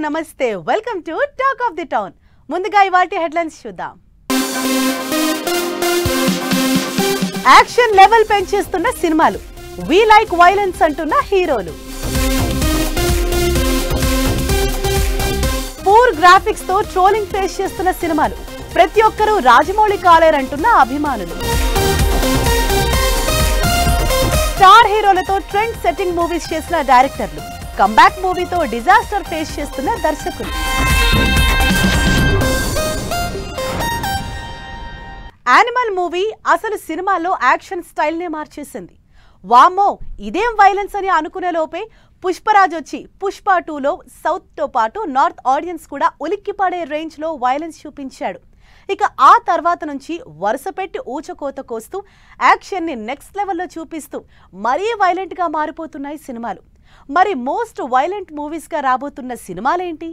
నమస్తే welcome to talk of the town. ముందుగా ఇవాల్టి హెడ్లైన్స్ చూద్దాం. యాక్షన్ లెవెల్ పెంచేస్తున్న సినిమాలు, వి లైక్ వైలెన్స్ అంటున్న హీరోలు, పూర్ గ్రాఫిక్స్ తో ట్రోలింగ్ ఫేస్ చేస్తున్న సినిమాలు, ప్రతి ఒక్కరూ రాజమౌళి కాలేరంటున్న అభిమానులు, స్టార్ హీరోలతో ట్రెండ్ సెట్టింగ్ మూవీస్ చేసిన డైరెక్టర్లు, కంబ్యాక్ మూవీతో డిజాస్టర్ ఫేస్ చేస్తున్న దర్శకులు. యానిమల్ మూవీ అసలు సినిమాలో యాక్షన్ స్టైల్ నే మార్చేసింది. వామ్మో ఇదేం వైలెన్స్ అని అనుకునే లోపే పుష్పరాజ్ వచ్చి పుష్ప 2లో సౌత్ తో పాటు నార్త్ ఆడియన్స్ కూడా ఉలిక్కిపడే రేంజ్ లో వైలెన్స్ చూపించాడు. ఇక ఆ తర్వాత నుంచి వరుస పెట్టి ఊచకోత కోస్తూ యాక్షన్ ని నెక్స్ట్ లెవెల్లో చూపిస్తూ మరీ వైలెంట్ గా మారిపోతున్నాయి సినిమాలు. మరి మోస్ట్ వైలెంట్ మూవీస్ గా రాబోతున్న సినిమాలేంటి?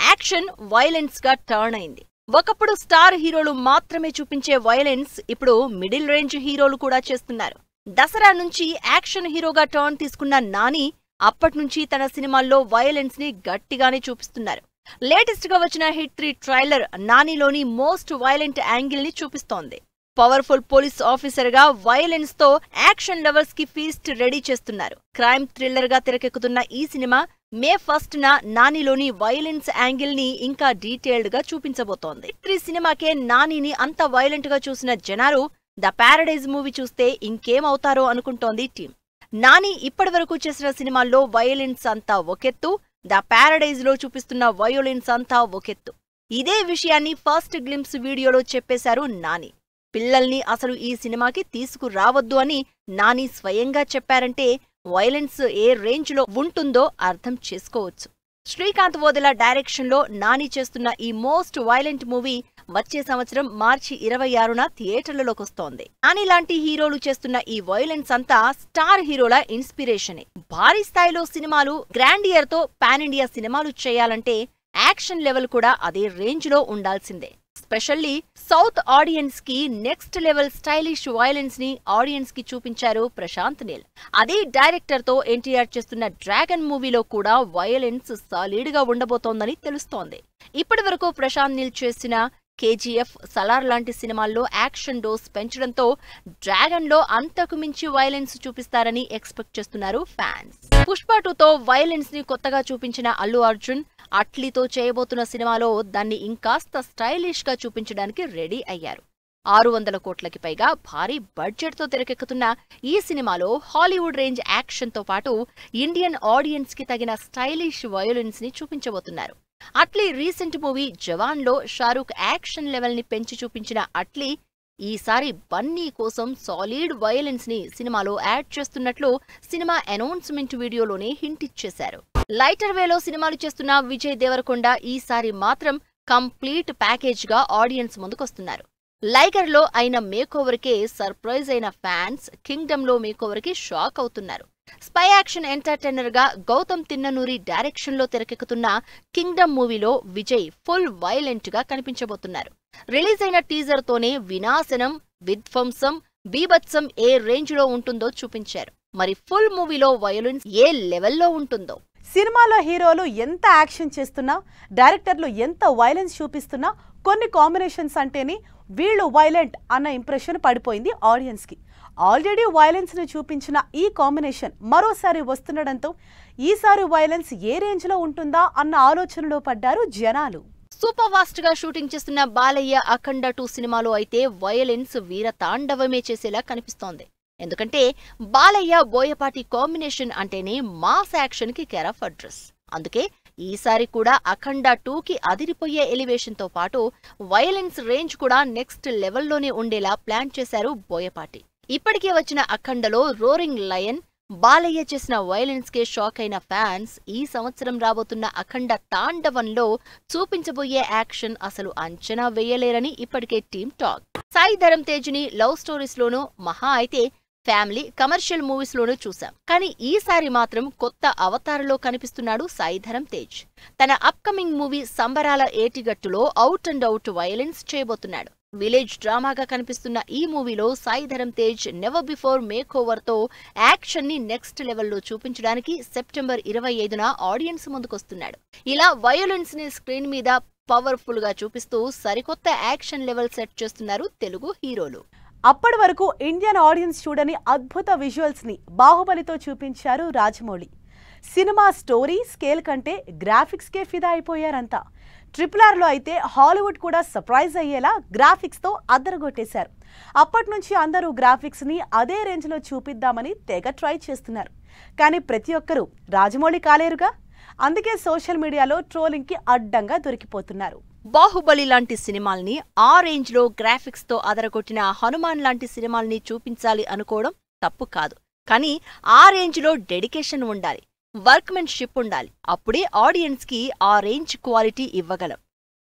యాక్షన్ వైలెన్స్ గా టర్న్ అయింది. ఒకప్పుడు స్టార్ హీరోలు మాత్రమే చూపించే వైలెన్స్ ఇప్పుడు మిడిల్ రేంజ్ హీరోలు కూడా చేస్తున్నారు. దసరా నుంచి యాక్షన్ హీరోగా టర్న్ తీసుకున్న నాని అప్పట్నుంచి తన సినిమాల్లో వైలెన్స్ ని గట్టిగానే చూపిస్తున్నారు. లేటెస్ట్ గా వచ్చిన హిట్ 3 ట్రైలర్ నానిలోని మోస్ట్ వైలెంట్ యాంగిల్ ని చూపిస్తోంది. పవర్ఫుల్ పోలీస్ ఆఫీసర్ గా వైలెన్స్ తో యాక్షన్ లవర్స్ కి ఫీస్ట్ రెడీ చేస్తున్నారు. క్రైమ్ థ్రిల్లర్ గా తెరకెక్కుతున్న ఈ సినిమా మే 1 నానిలోని వైలెన్స్ యాంగిల్ ని ఇంకా డీటెయిల్డ్ గా చూపించబోతోంది. 3 సినిమాకే నానిని అంత వైలెంట్ గా చూసిన జనాలు ద ప్యారడైజ్ మూవీ చూస్తే ఇంకేమవుతారో అనుకుంటోంది టీం. నాని ఇప్పటివరకు చేసిన సినిమాల్లో వైలెన్స్ అంతా ఒకెత్తు, ద ప్యారడైజ్ లో చూపిస్తున్న వయోలెన్స్ అంతా ఒకెత్తు. ఇదే విషయాన్ని ఫస్ట్ గ్లింప్స్ వీడియోలో చెప్పేశారు నాని. పిల్లల్ని అసలు ఈ సినిమాకి తీసుకురావద్దు అని నాని స్వయంగా చెప్పారంటే వైలెన్స్ ఏ రేంజ్ లో ఉంటుందో అర్థం చేసుకోవచ్చు. శ్రీకాంత్ వోదెల డైరెక్షన్ లో నాని చేస్తున్న ఈ మోస్ట్ వైలెంట్ మూవీ వచ్చే సంవత్సరం మార్చి 26న థియేటర్లలోకొస్తోంది. నాని లాంటి హీరోలు చేస్తున్న ఈ వైలెన్స్ అంతా స్టార్ హీరోల ఇన్స్పిరేషనే. భారీ స్థాయిలో సినిమాలు, గ్రాండియర్ తో పాన్ ఇండియా సినిమాలు చేయాలంటే యాక్షన్ లెవెల్ కూడా అదే రేంజ్ లో ఉండాల్సిందే. స్పెషల్లీ సౌత్ ఆడియన్స్ కి నెక్స్ట్ లెవెల్ స్టైలిష్ వైలెన్స్ ని ఆడియన్స్ కి చూపించారు ప్రశాంత్ నీల్. అదే డైరెక్టర్ తో ఎన్టీఆర్ చేస్తున్న డ్రాగన్ మూవీలో కూడా వైలెన్స్ సాలిడ్ గా ఉండబోతోందని తెలుస్తోంది. ఇప్పటి వరకు ప్రశాంత్ నీల్ చేసిన KGF, సలార్ లాంటి సినిమాల్లో యాక్షన్ డోస్ పెంచడంతో డ్రాగన్ లో అంతకు మించి వైలెన్స్ చూపిస్తారని ఎక్స్పెక్ట్ చేస్తున్నారు ఫ్యాన్స్. పుష్ప 2తో వైలెన్స్ ని కొత్తగా చూపించిన అల్లు అర్జున్ అట్లీతో చేయబోతున్న సినిమాలో దాన్ని ఇంకాస్త స్టైలిష్ గా చూపించడానికి రెడీ అయ్యారు. 600 కోట్లకి పైగా భారీ బడ్జెట్ తో తెరకెక్కుతున్న ఈ సినిమాలో హాలీవుడ్ రేంజ్ యాక్షన్ తో పాటు ఇండియన్ ఆడియన్స్ కి తగిన స్టైలిష్ వయోలెన్స్ ని చూపించబోతున్నారు. అట్లీ రీసెంట్ మూవీ జవాన్ లో షారూక్ యాక్షన్ లెవెల్ ని పెంచి చూపించిన అట్లీ ఈసారి బన్నీ కోసం సాలిడ్ వయోలెన్స్ ని సినిమాలో యాడ్ చేస్తున్నట్లు సినిమా అనౌన్స్మెంట్ వీడియోలోనే హింట్ ఇచ్చేశారు. లైటర్ వేలో సినిమాలు చేస్తున్న విజయ్ దేవరకొండ ఈసారి మాత్రం కంప్లీట్ ప్యాకేజ్ గా ఆడియన్స్ ముందుకొస్తున్నారు. లైగర్ లో అయిన మేకోవర్ కే సర్ప్రైజ్ అయిన ఫ్యాన్స్ కింగ్డమ్ లో మేకోవర్ కి షాక్ అవుతున్నారు. స్పై యాక్షన్ ఎంటర్టైనర్ గా గౌతమ్ తిన్ననూరి డైరెక్షన్ లో తెరకెక్కుతున్న కింగ్డమ్ మూవీలో విజయ్ ఫుల్ వైలెంట్ గా కనిపించబోతున్నారు. రిలీజ్ అయిన టీజర్ తోనే వినాశనం, విధ్వంసం, బీభత్సం ఏ రేంజ్ లో ఉంటుందో చూపించారు. మరి ఫుల్ మూవీలో వయోలెన్స్ ఏ లెవెల్లో ఉంటుందో. సినిమాలో హీరోలు ఎంత యాక్షన్ చేస్తున్నా, డైరెక్టర్లు ఎంత వైలెన్స్ చూపిస్తున్నా కొన్ని కాంబినేషన్స్ అంటేనే వీళ్ళు వైలెంట్ అన్న ఇంప్రెషన్ పడిపోయింది ఆడియన్స్ కి. ఆల్రెడీ వైలెన్స్ ని చూపించిన ఈ కాంబినేషన్ మరోసారి వస్తుండడంతో ఈసారి వైలెన్స్ ఏ రేంజ్ లో ఉంటుందా అన్న ఆలోచనలో పడ్డారు జనాలు. సూపర్ ఫాస్ట్ గా షూటింగ్ చేస్తున్న బాలయ్య అఖండ 2 సినిమాలో అయితే వైలెన్స్ వీర తాండవమే చేసేలా కనిపిస్తోంది. ఎందుకంటే బాలయ్య బోయపాటి కాంబినేషన్ అంటేనే మాస్ యాక్షన్ కి కేర్ ఆఫ్ అడ్రస్. అందుకే ఈసారి కూడా అఖండ 2కి అదిరిపోయే ఎలివేషన్ తో పాటు వైలెన్స్ రేంజ్ కూడా నెక్స్ట్ లెవెల్లోనే ఉండేలా ప్లాన్ చేశారు బోయపాటి. ఇప్పటికే వచ్చిన అఖండలో రోరింగ్ లయన్, బాలయ్య చేసిన వైలెన్స్ కే షాక్ అయిన ఫ్యాన్స్ ఈ సంవత్సరం రాబోతున్న అఖండ తాండవంలో చూపించబోయే యాక్షన్ అసలు అంచనా వేయలేరని ఇప్పటికే టీమ్ టాక్. సాయి ధరమ్ తేజ్ ని లవ్ స్టోరీస్ లోనూ, మహా అయితే ఫ్యామిలీ కమర్షియల్ మూవీస్ లోనూ చూశాం. కానీ ఈసారి మాత్రం కొత్త అవతారంలో కనిపిస్తున్నాడు సాయి ధరమ్ తేజ్. తన అప్కమింగ్ మూవీ సంబరాల ఏటిగట్టులో అవుట్ అండ్ అవుట్ వైలెన్స్ చేయబోతున్నాడు. విలేజ్ డ్రామాగా కనిపిస్తున్న ఈ మూవీలో Sai Dharam Tej never before make over తో యాక్షన్ ని నెక్స్ట్ లెవెల్లో చూపించడానికి సెప్టెంబర్ 25న ఆడియన్స్ ముందుకొస్తున్నాడు. ఇలా వయోలెన్స్ ని స్క్రీన్ మీద పవర్ఫుల్ గా చూపిస్తూ సరికొత్త యాక్షన్ లెవెల్ సెట్ చేస్తున్నారు తెలుగు హీరోలు. అప్పటి వరకు ఇండియన్ ఆడియన్స్ చూడని అద్భుత విజువల్స్ ని బాహుబలితో చూపించారు రాజమౌళి. సినిమా స్టోరీ స్కేల్ కంటే గ్రాఫిక్స్ కే ఫిదా అయిపోయారంతా. RRR లో అయితే హాలీవుడ్ కూడా సర్ప్రైజ్ అయ్యేలా గ్రాఫిక్స్ తో అద్దరగొట్టేశారు. అప్పటి నుంచి అందరూ గ్రాఫిక్స్ ని అదే రేంజ్ లో చూపిద్దామని తెగ ట్రై చేస్తున్నారు. కానీ ప్రతి ఒక్కరూ రాజమౌళి కాలేరుగా. అందుకే సోషల్ మీడియాలో ట్రోలింగ్ కి అడ్డంగా దొరికిపోతున్నారు. బాహుబలి లాంటి సినిమాల్ని ఆ రేంజ్ లో గ్రాఫిక్స్ తో అదరగొట్టిన హనుమాన్ లాంటి సినిమాల్ని చూపించాలి అనుకోవడం తప్పు కాదు. కానీ ఆ రేంజ్ లో డెడికేషన్ ఉండాలి, వర్క్మెన్షిప్ ఉండాలి. అప్పుడే ఆడియన్స్ కి ఆ రేంజ్ క్వాలిటీ ఇవ్వగలం.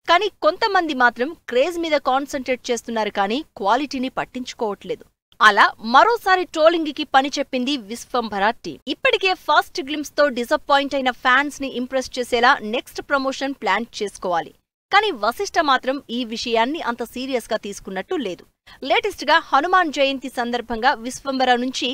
కానీ కొంతమంది మాత్రం క్రేజ్ మీద కాన్సంట్రేట్ చేస్తున్నారు కానీ క్వాలిటీని పట్టించుకోవట్లేదు. అలా మరోసారి ట్రోలింగ్ కి పని చెప్పింది విశ్వంభర టీం. ఇప్పటికే ఫస్ట్ గ్లిమ్స్ తో డిసప్పాయింట్ అయిన ఫ్యాన్స్ ని ఇంప్రెస్ చేసేలా నెక్స్ట్ ప్రమోషన్ ప్లాన్ చేసుకోవాలి. కానీ వశిష్ఠ మాత్రం ఈ విషయాన్ని అంత సీరియస్ గా తీసుకున్నట్టు లేదు. లేటెస్ట్ గా హనుమాన్ జయంతి సందర్భంగా విశ్వంభర నుంచి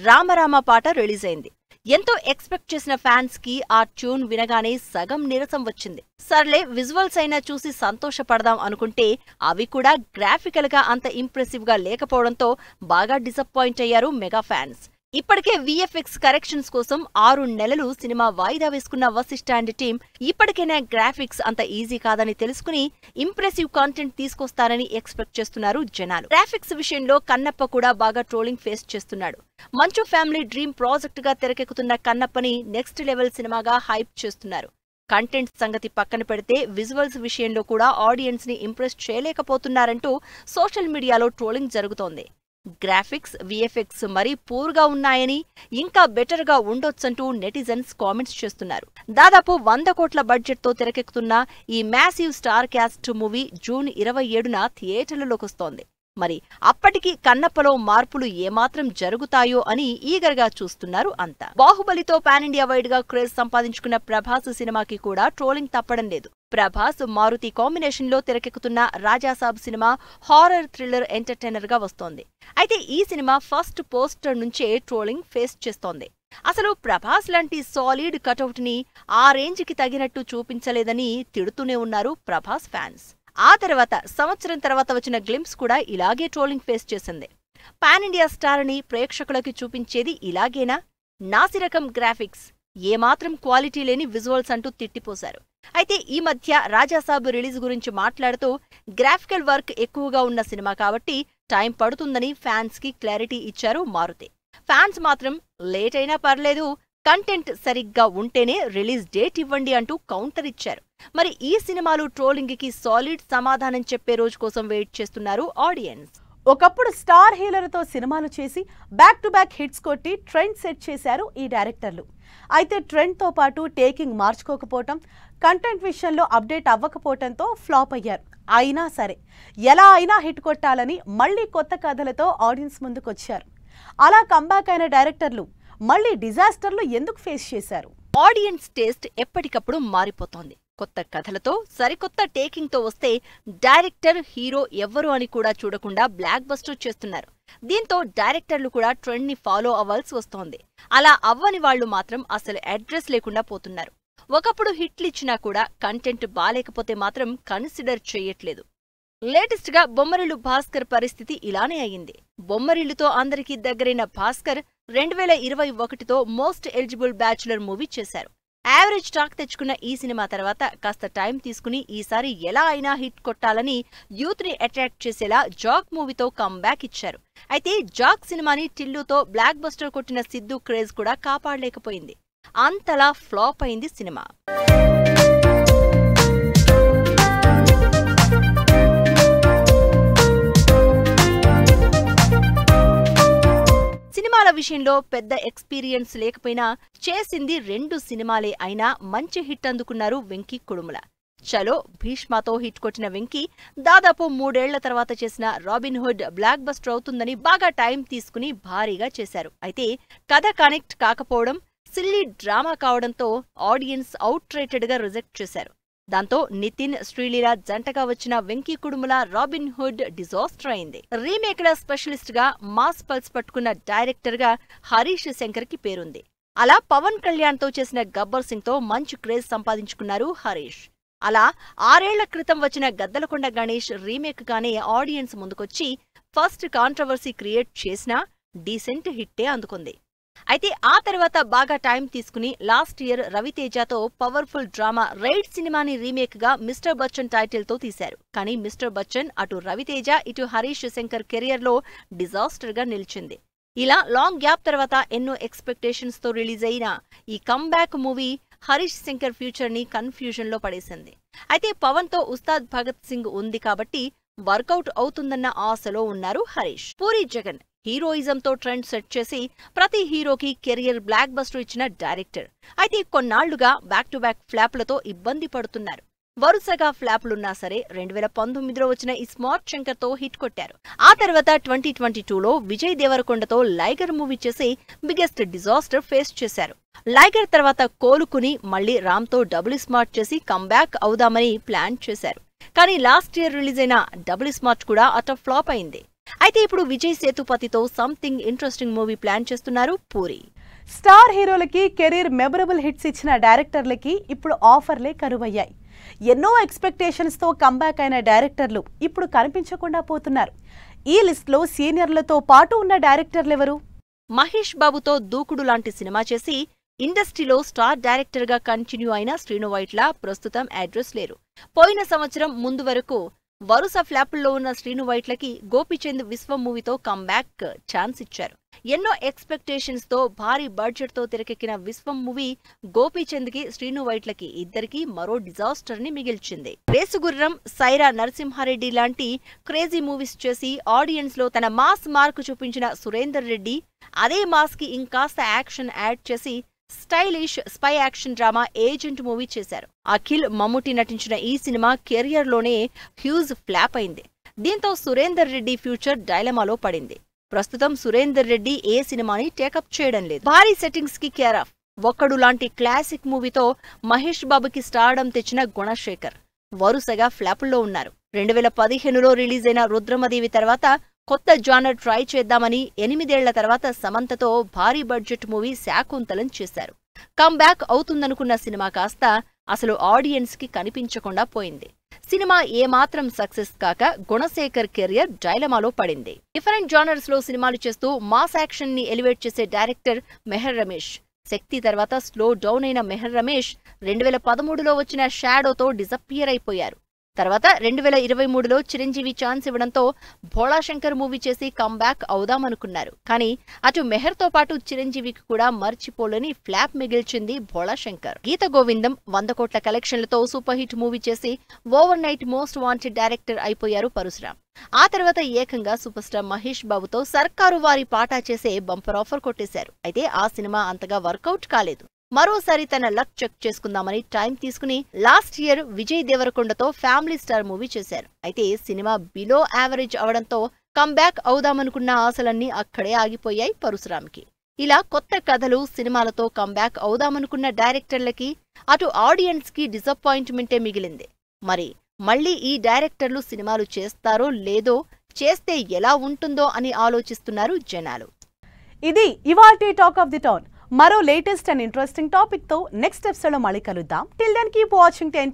రామరామ పాట రిలీజ్ అయింది. ఎంతో ఎక్స్పెక్ట్ చేసిన ఫ్యాన్స్ కి ఆ ట్యూన్ వినగానే సగం నీరసం వచ్చింది. సర్లే విజువల్స్ అయినా చూసి సంతోషపడదాం అనుకుంటే అవి కూడా గ్రాఫికల్ గా అంత ఇంప్రెసివ్ గా లేకపోవడంతో బాగా డిసప్పాయింట్ అయ్యారు మెగా ఫ్యాన్స్. ఇప్పటికే VFX కరెక్షన్స్ కోసం 6 నెలలు సినిమా వాయిదా వేసుకున్న వశిష్ఠ అండ్ టీం ఇప్పటికైనా గ్రాఫిక్స్ అంత ఈజీ కాదని తెలుసుకుని ఇంప్రెసివ్ కాంటెంట్ తీసుకొస్తారని ఎక్స్పెక్ట్ చేస్తున్నారు జనాలు. గ్రాఫిక్స్ విషయంలో కన్నప్ప కూడా బాగా ట్రోలింగ్ ఫేస్ చేస్తున్నాడు. మంచు ఫ్యామిలీ డ్రీమ్ ప్రాజెక్ట్ గా తెరకెక్కుతున్న కన్నప్పని నెక్స్ట్ లెవెల్ సినిమాగా హైప్ చేస్తున్నారు. కంటెంట్ సంగతి పక్కన పెడితే విజువల్స్ విషయంలో కూడా ఆడియన్స్ ని ఇంప్రెస్ చేయలేకపోతున్నారంటూ సోషల్ మీడియాలో ట్రోలింగ్ జరుగుతోంది. గ్రాఫిక్స్ VFX మరీ పూర్గా ఉన్నాయని, ఇంకా బెటర్ గా ఉండొచ్చంటూ నెటిజన్స్ కామెంట్స్ చేస్తున్నారు. దాదాపు 100 కోట్ల బడ్జెట్ తో తెరకెక్కుతున్న ఈ massive star cast movie June 27న థియేటర్లలోకొస్తోంది. మరి అప్పటికి కన్నప్పలో మార్పులు ఏమాత్రం జరుగుతాయో అని ఈగర్గా చూస్తున్నారు అంతా. బాహుబలితో పాన్ ఇండియా వైడ్ గా క్రేజ్ సంపాదించుకున్న ప్రభాస్ సినిమాకి కూడా ట్రోలింగ్ తప్పడం లేదు. ప్రభాస్ మారుతి కాంబినేషన్ లో తెరకెక్కుతున్న Raja Saab cinema horror thriller entertainer గా వస్తోంది. అయితే ఈ సినిమా ఫస్ట్ పోస్టర్ నుంచే ట్రోలింగ్ ఫేస్ చేస్తోంది. అసలు ప్రభాస్ లాంటి సాలిడ్ కటౌట్ ని ఆ రేంజ్ కి తగినట్టు చూపించలేదని తిడుతూనే ఉన్నారు ప్రభాస్ ఫ్యాన్స్. ఆ సంవత్సరం తర్వాత వచ్చిన గ్లింప్స్ కూడా ఇలాగే ట్రోలింగ్ ఫేస్ చేసింది. పాన్ ఇండియా స్టార్ ని ప్రేక్షకులకి చూపించేది ఇలాగేనా? నాసిరకం గ్రాఫిక్స్, ఏమాత్రం క్వాలిటీ లేని విజువల్స్ అంటూ తిట్టిపోశారు. అయితే ఈ మధ్య రాజాసాబ్ రిలీజ్ గురించి మాట్లాడుతూ గ్రాఫికల్ వర్క్ ఎక్కువగా ఉన్న సినిమా కాబట్టి టైం పడుతుందని ఫ్యాన్స్ కి క్లారిటీ ఇచ్చారు మారుతి. ఫ్యాన్స్ మాత్రం లేట్ అయినా పర్లేదు, కంటెంట్ సరిగ్గా ఉంటేనే రిలీజ్ డేట్ ఇవ్వండి అంటూ కౌంటర్ ఇచ్చారు. మరి ఈ సినిమాలు ట్రోలింగ్ కి సాలిడ్ సమాధానం చెప్పే రోజు కోసం వెయిట్ చేస్తున్నారు ఆడియన్స్. ఒకప్పుడు స్టార్ హీరోలతో సినిమాలు చేసి బ్యాక్ టు బ్యాక్ హిట్స్ కొట్టి ట్రెండ్ సెట్ చేశారు ఈ డైరెక్టర్లు. అయితే ట్రెండ్తో పాటు టేకింగ్ మార్చుకోకపోవటం, కంటెంట్ విషయంలో అప్డేట్ అవ్వకపోవటంతో ఫ్లాప్ అయ్యారు. అయినా సరే ఎలా అయినా హిట్ కొట్టాలని మళ్లీ కొత్త కథలతో ఆడియన్స్ ముందుకొచ్చారు. అలా కంబ్యాక్ అయిన డైరెక్టర్లు మళ్లీ డిజాస్టర్లు ఎందుకు ఫేస్ చేశారు? ఆడియన్స్ టేస్ట్ ఎప్పటికప్పుడు మారిపోతోంది. కొత్త కథలతో సరికొత్త టేకింగ్ తో వస్తే డైరెక్టర్ హీరో ఎవ్వరు అని కూడా చూడకుండా బ్లాక్ బస్టర్ చేస్తున్నారు. దీంతో డైరెక్టర్లు కూడా ట్రెండ్ ని ఫాలో అవ్వాల్సి వస్తోంది. అలా అవ్వని వాళ్లు మాత్రం అసలు అడ్రస్ లేకుండా పోతున్నారు. ఒకప్పుడు హిట్లిచ్చినా కూడా కంటెంట్ బాలేకపోతే మాత్రం కన్సిడర్ చెయ్యట్లేదు. లేటెస్ట్ గా బొమ్మరిల్లు భాస్కర్ పరిస్థితి ఇలానే అయింది. బొమ్మరిల్లుతో అందరికీ దగ్గరైన భాస్కర్ 2021తో మోస్ట్ ఎలిజిబుల్ బ్యాచులర్ మూవీ చేశారు. యావరేజ్ టాక్ తెచ్చుకున్న ఈ సినిమా తర్వాత కాస్త టైం తీసుకుని ఈసారి ఎలా అయినా హిట్ కొట్టాలని యూత్ ని అట్రాక్ట్ చేసేలా జాక్ మూవీతో కమ్బ్యాక్ ఇచ్చారు. అయితే జాక్ సినిమాని టిల్లుతో బ్లాక్ బస్టర్ కొట్టిన సిద్ధు క్రేజ్ కూడా కాపాడలేకపోయింది. అంతలా ఫ్లాప్ అయింది సినిమా. సినిమాల విషయంలో పెద్ద ఎక్స్పీరియన్స్ లేకపోయినా చేసింది 2 సినిమాలే అయినా మంచి హిట్ అందుకున్నారు వెంకీ కుడుముల. చలో, భీష్మతో హిట్ కొట్టిన వెంకీ దాదాపు 3 ఏళ్ల తర్వాత చేసిన రాబిన్హుడ్ బ్లాక్ బస్టర్ అవుతుందని బాగా టైం తీసుకుని భారీగా చేశారు. అయితే కథ కనెక్ట్ కాకపోవడం, సిల్లీ డ్రామా కావడంతో ఆడియన్స్ అవుట్ రేటెడ్ గా రిజెక్ట్ చేశారు. దాంతో నితిన్, శ్రీలీల జంటగా వచ్చిన Venky Kudumula robin hood disaster అయింది. రీమేక్ల స్పెషలిస్ట్ గా మాస్ పల్స్ పట్టుకున్న డైరెక్టర్ గా హరీష్ శంకర్ కి పేరుంది. అలా పవన్ కళ్యాణ్ తో చేసిన గబ్బర్ సింగ్ తో మంచి క్రేజ్ సంపాదించుకున్నారు హరీష్. అలా 6 ఏళ్ల క్రితం వచ్చిన గద్దలకొండ గణేష్ రీమేక్ గానే ఆడియన్స్ ముందుకొచ్చి ఫస్ట్ కాంట్రవర్సీ క్రియేట్ చేసినా డీసెంట్ హిట్టే అందుకుంది. అయితే ఆ తర్వాత బాగా టైం తీసుకుని లాస్ట్ ఇయర్ రవితేజతో పవర్ఫుల్ డ్రామా రైడ్ సినిమాని రీమేక్ గా మిస్టర్ బచ్చన్ టైటిల్ తో తీశారు. కానీ మిస్టర్ బచ్చన్ అటు రవితేజ ఇటు హరీష్ శంకర్ కెరియర్ లో డిజాస్టర్ గా నిలిచింది. ఇలా లాంగ్ గ్యాప్ తర్వాత ఎన్నో ఎక్స్పెక్టేషన్స్ తో రిలీజ్ అయిన ఈ comeback movie Harish Shankar future ని కన్ఫ్యూజన్ లో పడేసింది. అయితే పవన్ తో ఉస్తాద్ భగత్ సింగ్ ఉంది కాబట్టి వర్కౌట్ అవుతుందన్న ఆశలో ఉన్నారు హరీష్. పూరి జగన్ హీరోయిజంతో ట్రెండ్ సెట్ చేసి ప్రతి హీరోకి కెరియర్ బ్లాక్ బస్టర్ ఇచ్చిన డైరెక్టర్. అయితే కొన్నాళ్లుగా బ్యాక్ టు బ్యాక్ ఫ్లాప్లతో ఇబ్బంది పడుతున్నారు. వరుసగా ఫ్లాప్లున్నా సరే 2019లో వచ్చిన ఈ స్మార్ట్ శంకర్ తో హిట్ కొట్టారు. ఆ తర్వాత 2022లో విజయ్ దేవరకొండతో లైగర్ మూవీ చేసి బిగ్గెస్ట్ డిజాస్టర్ ఫేస్ చేశారు. లైగర్ తర్వాత కోలుకుని మళ్లీ రామ్ తో డబుల్ స్మార్ట్ చేసి కంబ్యాక్ అవుదామని ప్లాన్ చేశారు. కానీ లాస్ట్ ఇయర్ రిలీజ్ అయిన డబుల్ స్మార్ట్ కూడా అటర్ ఫ్లాప్ అయింది. అయితే ఇప్పుడు విజయ్ సేతుపతితో సంథింగ్ ఇంట్రెస్టింగ్ మూవీ ప్లాన్ చేస్తున్నారు పూరి. స్టార్ హీరోలకి కెరీర్ మెమరబుల్ హిట్స్ ఇచ్చిన డైరెక్టర్లకి ఇప్పుడు ఆఫర్లే కరువయ్యాయి. ఎన్నో ఎక్స్పెక్టేషన్స్ తో కంబ్యాక్ అయిన డైరెక్టర్లు ఇప్పుడు కనిపించకుండా పోతున్నారు. ఈ లిస్ట్ లో సీనియర్లతో పాటు ఉన్న డైరెక్టర్లెవరు? మహేష్ బాబుతో దూకుడు లాంటి సినిమా చేసి ఇండస్ట్రీలో స్టార్ డైరెక్టర్ గా కంటిన్యూ అయిన శ్రీను వైట్ల ప్రస్తుతం అడ్రస్ లేరు. పోయిన సంవత్సరం ముందు వరకు వరుస ఫ్లాపుల్లో ఉన్న శ్రీను వైట్లకి గోపీచంద్ విశ్వం మూవీతో కంబ్యాక్ ఛాన్స్ ఇచ్చారు. ఎన్నో ఎక్స్పెక్టేషన్స్ తో భారీ బడ్జెట్ తో తెరకెక్కిన విశ్వం మూవీ గోపీచంద్ కి శ్రీను వైట్లకి ఇద్దరికి మరో డిజాస్టర్ ని మిగిల్చింది. రేసుగుర్రం, సైరా నరసింహారెడ్డి లాంటి క్రేజీ మూవీస్ చేసి ఆడియన్స్ లో తన మాస్ మార్క్ చూపించిన సురేందర్ రెడ్డి అదే మాస్ కి ఇంకాస్త యాక్షన్ యాడ్ చేసి stylish spy action drama agent movie చేశారు. అఖిల్, మమ్ముటి నటించిన ఈ సినిమా కెరియర్ లోనే హ్యూజ్ ఫ్లాప్ అయింది. దీంతో సురేందర్ రెడ్డి ఫ్యూచర్ డైలమాలో పడింది. ప్రస్తుతం సురేందర్ రెడ్డి ఏ సినిమాని టేకప్ చేయడం లేదు. భారీ సెట్టింగ్స్ కి కేర్ ఆఫ్ ఒక్కడు లాంటి క్లాసిక్ మూవీతో మహేష్ బాబుకి స్టార్డమ్ తెచ్చిన గుణశేఖర్ వరుసగా ఫ్లాపుల్లో ఉన్నారు. 2015లో రిలీజ్ అయిన రుద్రమదేవి తర్వాత కొత్త జానర్ ట్రై చేద్దామని 8 ఏళ్ల తర్వాత సమంతతో భారీ బడ్జెట్ మూవీ శాకుంతలం చేశారు. కంబ్యాక్ అవుతుందనుకున్న సినిమా కాస్త అసలు ఆడియన్స్ కి కనిపించకుండా పోయింది. సినిమా ఏమాత్రం సక్సెస్ కాక గుణశేఖర్ కెరియర్ డైలమాలో పడింది. డిఫరెంట్ జానర్స్ లో సినిమాలు చేస్తూ మాస్ యాక్షన్ ని ఎలివేట్ చేసే డైరెక్టర్ మెహర్ రమేష్. శక్తి తర్వాత స్లో డౌన్ అయిన మెహర్ రమేష్ 2013లో వచ్చిన షాడోతో డిసప్పియర్ అయిపోయారు. తర్వాత 2023లో చిరంజీవి ఛాన్స్ ఇవ్వడంతో భోళాశంకర్ మూవీ చేసి కంబ్యాక్ అవుదామనుకున్నారు. కానీ అటు మెహర్తో పాటు చిరంజీవికి కూడా మర్చిపోలేని ఫ్లాప్ మిగిల్చింది భోళాశంకర్. గీత గోవిందం 100 కోట్ల కలెక్షన్లతో సూపర్ హిట్ మూవీ చేసి over night most wanted director అయిపోయారు పరశురామ్. ఆ తర్వాత ఏకంగా సూపర్ స్టార్ మహేష్ బాబుతో సర్కారు వారి పాటా చేసే బంపర్ ఆఫర్ కొట్టేశారు. అయితే ఆ సినిమా అంతగా వర్కౌట్ కాలేదు. మరోసారి తన లక్ చెక్ చేసుకుందామని టైం తీసుకుని లాస్ట్ ఇయర్ విజయ్ దేవరకొండతో ఫ్యామిలీ స్టార్ మూవీ చేశారు. అయితే సినిమా బిలో యావరేజ్ అవడంతో కంబ్యాక్ అవుదామనుకున్న ఆశలన్నీ అక్కడే ఆగిపోయాయి పరశురామ్కి. ఇలా కొత్త కథలు, సినిమాలతో కంబ్యాక్ అవుదామనుకున్న డైరెక్టర్లకి అటు ఆడియన్స్ కి డిసప్పాయింట్మెంటే మిగిలింది. మరి మళ్లీ ఈ డైరెక్టర్లు సినిమాలు చేస్తారో లేదో, చేస్తే ఎలా ఉంటుందో అని ఆలోచిస్తున్నారు జనాలు. ఇది ఇవాల్టి టాక్ ఆఫ్ ది టౌన్. మరో లేటెస్ట్ అండ్ ఇంట్రెస్టింగ్ టాపిక్ తో నెక్స్ట్ ఎపిసోడ్ లో మళ్ళీ కలుద్దాం. Till then keep watching 10